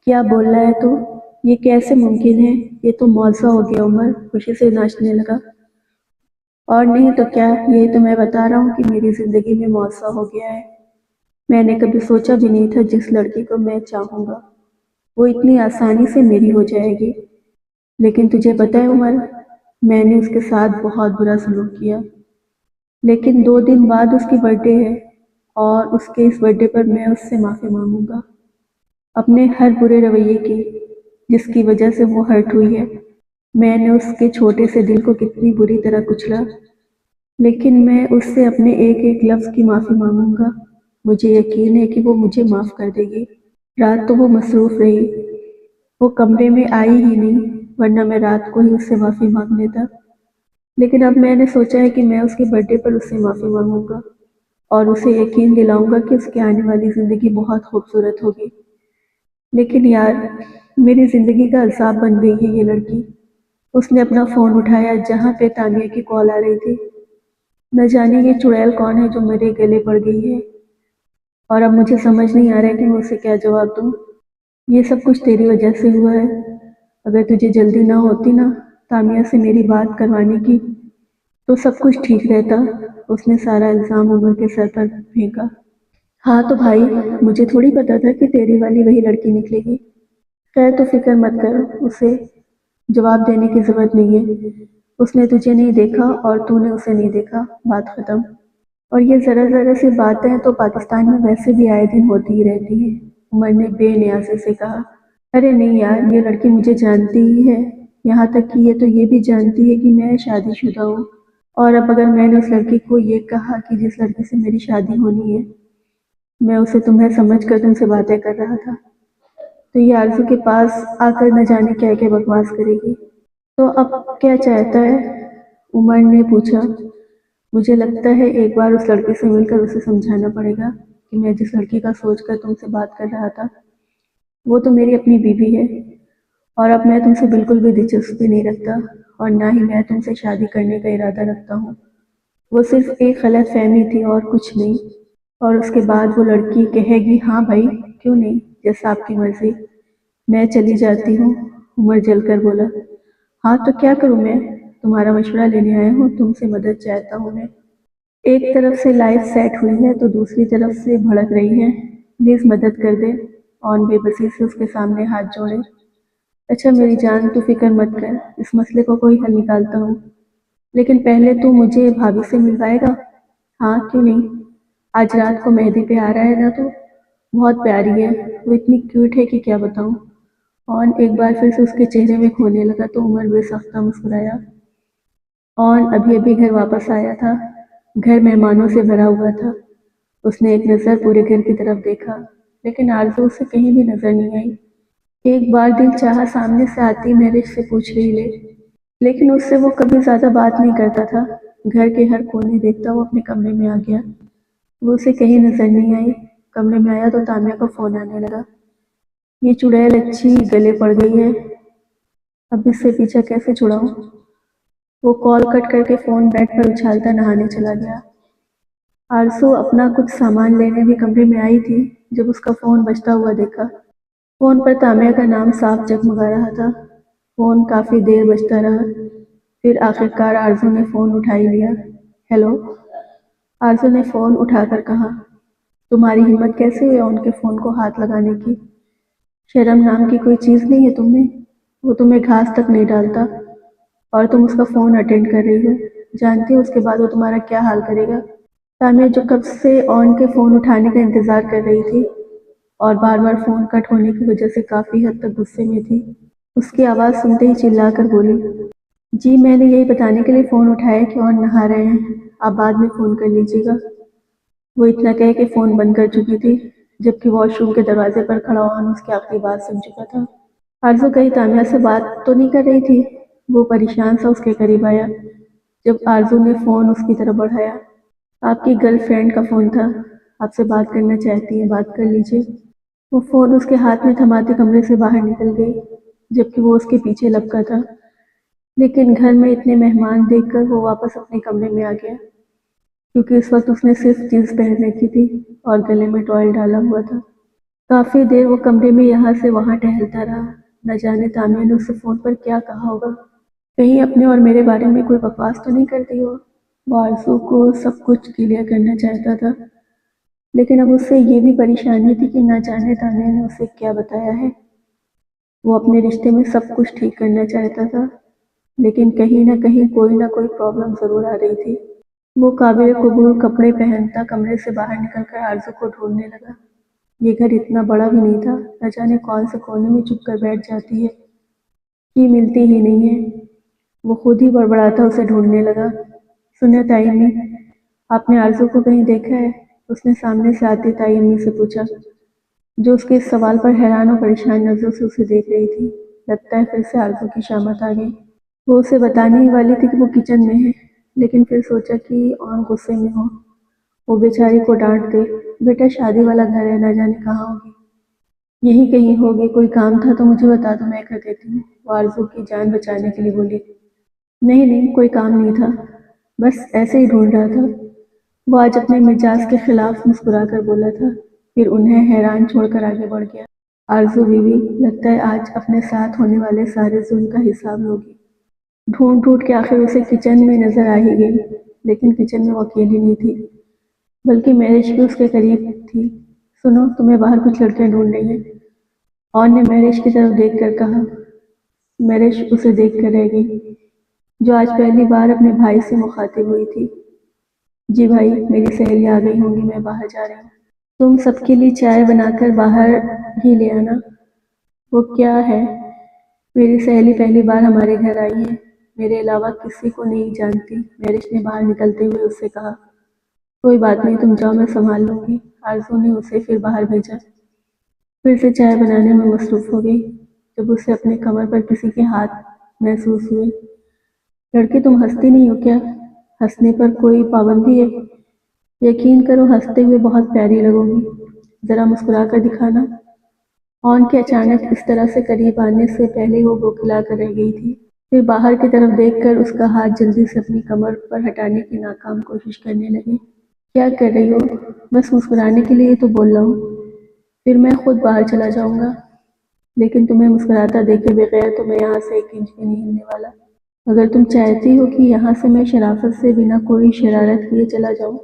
क्या बोल रहा है तू? ये कैसे मुमकिन है? ये तो मौजा हो गया। उमर खुशी से नाचने लगा। और नहीं तो क्या, यही तो मैं बता रहा हूँ कि मेरी जिंदगी में मौजा हो गया है। मैंने कभी सोचा भी नहीं था जिस लड़की को मैं चाहूंगा वो इतनी आसानी से मेरी हो जाएगी। लेकिन तुझे पता है उमर, मैंने उसके साथ बहुत बुरा सलूक किया। लेकिन 2 दिन बाद उसकी बर्थडे है और उसके इस बर्थडे पर मैं उससे माफी मांगूंगा अपने हर बुरे रवैये की, जिसकी वजह से वो हर्ट हुई है। मैंने उसके छोटे से दिल को कितनी बुरी तरह कुचला, लेकिन मैं उससे अपने एक एक लफ्ज़ की माफ़ी मांगूंगा। मुझे यकीन है कि वो मुझे माफ़ कर देगी। रात तो वो मसरूफ़ रही, वो कमरे में आई ही नहीं, वरना मैं रात को ही उससे माफ़ी मांग लेता। लेकिन अब मैंने सोचा है कि मैं उसके बर्थडे पर उससे माफ़ी मांगूंगा और उसे यकीन दिलाऊंगा कि उसके आने वाली ज़िंदगी बहुत खूबसूरत होगी। लेकिन यार, मेरी ज़िंदगी का अज़ाब बन गई है ये लड़की। उसने अपना फ़ोन उठाया जहाँ पे तानिया की कॉल आ रही थी। न जाने ये चुड़ैल कौन है जो मेरे गले पड़ गई है, और अब मुझे समझ नहीं आ रहा है कि मैं उसे क्या जवाब दूँ। ये सब कुछ तेरी वजह से हुआ है। अगर तुझे जल्दी ना होती ना तानिया से मेरी बात करवाने की, तो सब कुछ ठीक रहता। उसने सारा इल्ज़ाम उमर के सर पर फेंका। हाँ तो भाई, मुझे थोड़ी पता था कि तेरी वाली वही लड़की निकलेगी। खैर तो फिक्र मत कर, उसे जवाब देने की जरूरत नहीं है। उसने तुझे नहीं देखा और तूने उसे नहीं देखा, बात खत्म। और ये जरा जरा सी बातें तो पाकिस्तान में वैसे भी आए दिन होती ही रहती हैं, उमर ने बेनियाजी से कहा। अरे नहीं यार, ये लड़की मुझे जानती ही है। यहाँ तक कि ये तो ये भी जानती है कि मैं शादीशुदा हूँ। और अब अगर मैंने उस लड़की को ये कहा कि जिस लड़की से मेरी शादी होनी है, मैं उसे तुम्हें समझ कर तुमसे बातें कर रहा था, तो ये आरज़ू के पास आकर न जाने क्या क्या बकवास करेगी। तो अब क्या चाहता है? उमर ने पूछा। मुझे लगता है एक बार उस लड़के से मिलकर उसे समझाना पड़ेगा कि मैं जिस लड़की का सोचकर तुमसे बात कर रहा था वो तो मेरी अपनी बीवी है, और अब मैं तुमसे बिल्कुल भी दिलचस्पी नहीं रखता, और ना ही मैं तुमसे शादी करने का इरादा रखता हूँ। वो सिर्फ एक गलत फहमी थी और कुछ नहीं। और उसके बाद वो लड़की कहेगी हाँ भाई, क्यों नहीं, जैसा आपकी मर्जी, मैं चली जाती हूँ। उमर जलकर बोला। हाँ तो क्या करूँ मैं? तुम्हारा मशवरा लेने आया हूँ, तुमसे मदद चाहता हूँ मैं। एक तरफ से लाइफ सेट हुई है तो दूसरी तरफ से भड़क रही है। प्लीज मदद कर दे। ऑन बेबसी से उसके सामने हाथ जोड़े। अच्छा मेरी जान, तू फिक्र मत कर, इस मसले को कोई हल निकालता हूँ। लेकिन पहले तू मुझे भाभी से मिलवाएगा? हाँ क्यों नहीं। आज रात को मेहंदी पे आ रहा है ना, तो बहुत प्यारी है, वो इतनी क्यूट है कि क्या बताऊँ। ऑन एक बार फिर से उसके चेहरे में खोने लगा तो उमर बेसख्ता मुस्कुराया। ऑन अभी अभी घर वापस आया था। घर मेहमानों से भरा हुआ था। उसने एक नज़र पूरे घर की तरफ देखा, लेकिन आरज़ू उसे कहीं भी नजर नहीं आई। एक बार दिल चाहा सामने से आती मैरिज से पूछ रही ले, लेकिन उससे वो कभी ज्यादा बात नहीं करता था। घर के हर कोने देखता वो अपने कमरे में आ गया। वो उसे कहीं नजर नहीं आई। कमरे में आया तो तानिया का फोन आने लगा। ये चुड़ैल अच्छी गले पड़ गई है, अब इससे पीछा कैसे छुड़ाऊं। वो कॉल कट करके फोन बेड पर उछालता नहाने चला गया। आरसू अपना कुछ सामान लेने भी कमरे में आई थी जब उसका फोन बजता हुआ देखा। फोन पर तामिया का नाम साफ जगमगा रहा था। फोन काफी देर बजता रहा, फिर आखिरकार आरजू ने फोन उठा ही लिया। हेलो। आरजू ने फोन उठाकर कहा। तुम्हारी हिम्मत कैसे हुई उनके फोन को हाथ लगाने की? शर्म नाम की कोई चीज नहीं है तुम्हें? वो तुम्हें घास तक नहीं डालता और तुम उसका फोन अटेंड कर रही हो। जानती हो उसके बाद वो तुम्हारा क्या हाल करेगा? तामिया जो कब से ऑन के फोन उठाने का इंतजार कर रही थी और बार बार फोन कट होने की वजह से काफी हद तक गुस्से में थी, उसकी आवाज सुनते ही चिल्लाकर बोली। जी मैंने यही बताने के लिए फोन उठाया कि ऑन नहा रहे हैं, आप बाद में फोन कर लीजिएगा। वो इतना कह के फोन बंद कर चुकी थी, जबकि वॉशरूम के दरवाजे पर खड़ा ऑन उसकी आखिरी बात सुन चुका था। आरज़ू कहीं तामिया से बात तो नहीं कर रही थी। वो परेशान सा उसके करीब आया जब आरज़ू ने फोन उसकी तरफ बढ़ाया। आपकी गर्लफ्रेंड का फोन था, आपसे बात करना चाहती है, बात कर लीजिए। वो फोन उसके हाथ में थमाते कमरे से बाहर निकल गई, जबकि वो उसके पीछे लपका था। लेकिन घर में इतने मेहमान देखकर वो वापस अपने कमरे में आ गया, क्योंकि इस वक्त उसने सिर्फ जींस पहन रखी थी और गले में टॉयल डाला हुआ था। काफ़ी देर वो कमरे में यहाँ से वहाँ टहलता रहा। न जाने तानिया ने उसे फ़ोन पर क्या कहा होगा। कहीं अपने और मेरे बारे में कोई बकवास तो नहीं करती हो। वो आरज़ू को सब कुछ क्लियर करना चाहता था, लेकिन अब उससे ये भी परेशानी थी कि न जाने तानिया ने उसे क्या बताया है। वो अपने रिश्ते में सब कुछ ठीक करना चाहता था, लेकिन कहीं ना कहीं कोई ना कोई प्रॉब्लम ज़रूर आ रही थी। वो काबिल कबूल कपड़े पहनता कमरे से बाहर निकलकर आरज़ू को ढूंढने लगा। ये घर इतना बड़ा भी नहीं था, न जाने कौन से कोने में छुप कर बैठ जाती है कि मिलती ही नहीं है। वो खुद ही बड़बड़ाता उसे ढूंढने लगा। सुनिए ताई अम्मी, आपने आरज़ू को कहीं देखा है? उसने सामने से आती ताई अम्मी से पूछा, जो उसके इस सवाल पर हैरान और परेशान नजरों से उसे देख रही थी। लगता है फिर से आरज़ू की शामत आ गई। वो उसे बताने ही वाली थी कि वो किचन में है, लेकिन फिर सोचा कि और गुस्से में हो वो बेचारी को डांट दे। बेटा, शादी वाला घर है, ना जाने कहाँ होगी, यहीं कहीं होगी। कोई काम था तो मुझे बता दो, मैं कर देती हूँ। वो आरज़ू की जान बचाने के लिए बोली। नहीं नहीं, कोई काम नहीं था, बस ऐसे ही ढूंढ रहा था। वो आज अपने मिजाज के खिलाफ मुस्कुरा कर बोला था, फिर उन्हें हैरान छोड़कर आगे बढ़ गया। आरज़ू बीवी, लगता है आज अपने साथ होने वाले सारे जुल्म का हिसाब लोगी। ढूंढ ढूंढ के आखिर उसे किचन में नजर आ ही गई, लेकिन किचन में वो अकेली नहीं थी, बल्कि मैरिज भी उसके करीब थी। सुनो, तुम्हें बाहर कुछ लड़कियां ढूंढ रही हैं, ऑन ने मैरिज की तरफ देख कर कहा। मैरिज उसे देख कर रह गई, जो आज पहली बार अपने भाई से मुखातिब हुई थी। जी भाई, मेरी सहेली आ गई होंगी, मैं बाहर जा रही हूँ। तुम सबके लिए चाय बनाकर बाहर ही ले आना। वो क्या है? मेरी सहेली पहली बार हमारे घर आई है, मेरे अलावा किसी को नहीं जानती, मैरिज ने बाहर निकलते हुए उससे कहा। कोई बात नहीं, तुम जाओ, मैं संभाल लूंगी। आरज़ू ने उसे फिर बाहर भेजा। फिर से चाय बनाने में मसरूफ हो गई, जब उसे अपने कमर पर किसी के हाथ महसूस हुए। लड़के, तुम हंसती नहीं हो क्या? हंसने पर कोई पाबंदी है? यकीन करो, हंसते हुए बहुत प्यारी लगोगी, जरा मुस्कुरा कर दिखाना। ऑन के अचानक इस तरह से करीब आने से पहले वो बौखला कर रह गई थी। फिर बाहर की तरफ देखकर उसका हाथ जल्दी से अपनी कमर पर हटाने की नाकाम कोशिश करने लगी। क्या कर रही हो? बस मुस्कुराने के लिए तो बोल रहा हूँ, फिर मैं खुद बाहर चला जाऊंगा, लेकिन तुम्हें मुस्कुराता देखे बगैर तो मैं यहाँ से एक इंच भी नहीं हिलने वाला। अगर तुम चाहती हो कि यहाँ से मैं शराफत से बिना कोई शरारत किए चला जाऊँ,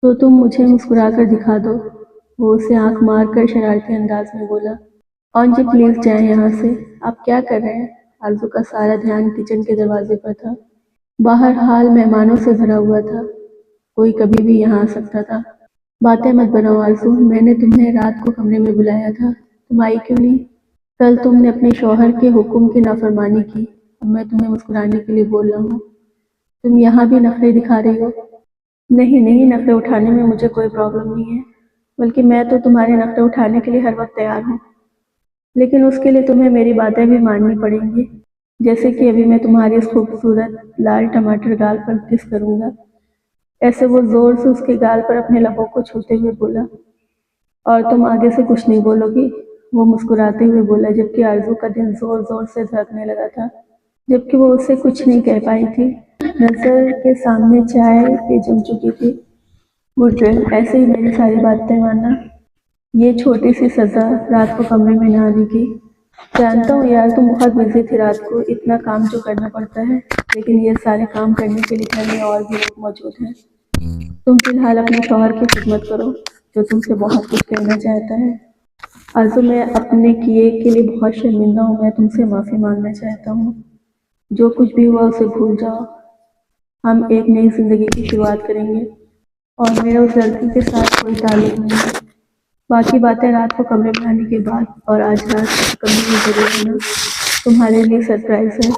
तो तुम मुझे मुस्कुरा कर दिखा दो। वो उसे आंख मार कर शरारती अंदाज में बोला। ऑन जी, प्लीज जाएं यहाँ से। आप क्या कर रहे हैं? आरज़ू का सारा ध्यान किचन के दरवाजे पर था। बाहर हाल मेहमानों से भरा हुआ था, कोई कभी भी यहाँ आ सकता था। बातें मत बनाओ आरज़ू, मैंने तुम्हें रात को कमरे में बुलाया था, तुम आई क्यों नहीं? कल तुमने अपने शौहर के हुक्म की नाफरमानी की, अब मैं तुम्हें मुस्कुराने के लिए बोल रहा हूँ, तुम यहाँ भी नखरे दिखा रही हो। नहीं नहीं, नखरे उठाने में मुझे कोई प्रॉब्लम नहीं है, बल्कि मैं तो तुम्हारे नखरे उठाने के लिए हर वक्त तैयार हूँ, लेकिन उसके लिए तुम्हें मेरी बातें भी माननी पड़ेंगी। जैसे कि अभी मैं तुम्हारी इस खूबसूरत लाल टमाटर गाल पर किस करूंगा। ऐसे वो जोर से उसके गाल पर अपने लबों को छूते हुए बोला। और तुम आगे से कुछ नहीं बोलोगी? वो मुस्कुराते हुए बोला, जबकि आरज़ू का दिल जोर जोर से धड़कने लगा था, जबकि वो उससे कुछ नहीं कह पाई थी। नजर के सामने चाय भी जम चुकी थी। गुड गर्ल, ऐसे ही मेरी सारी बातें मानना। ये छोटी सी सजा रात को कमरे में ना आने की। जानता हूँ यार, तुम बहुत बिजी थी रात को, इतना काम जो करना पड़ता है, लेकिन ये सारे काम करने के लिए घर में और भी लोग मौजूद हैं। तुम फिलहाल अपने शौहर की खिदमत करो, जो तुमसे बहुत कुछ कहना चाहता है। आरज़ू, मैं अपने किए के लिए बहुत शर्मिंदा हूँ, मैं तुमसे माफ़ी मांगना चाहता हूँ। जो कुछ भी हुआ उसे भूल जाओ, हम एक नई जिंदगी की शुरुआत करेंगे, और मेरा उस लड़की के साथ कोई ताल्लुक नहीं है। बाकी बातें रात को कमरे में आने के बाद, और आज रात कमरे में जरूर आना, तुम्हारे लिए सरप्राइज है।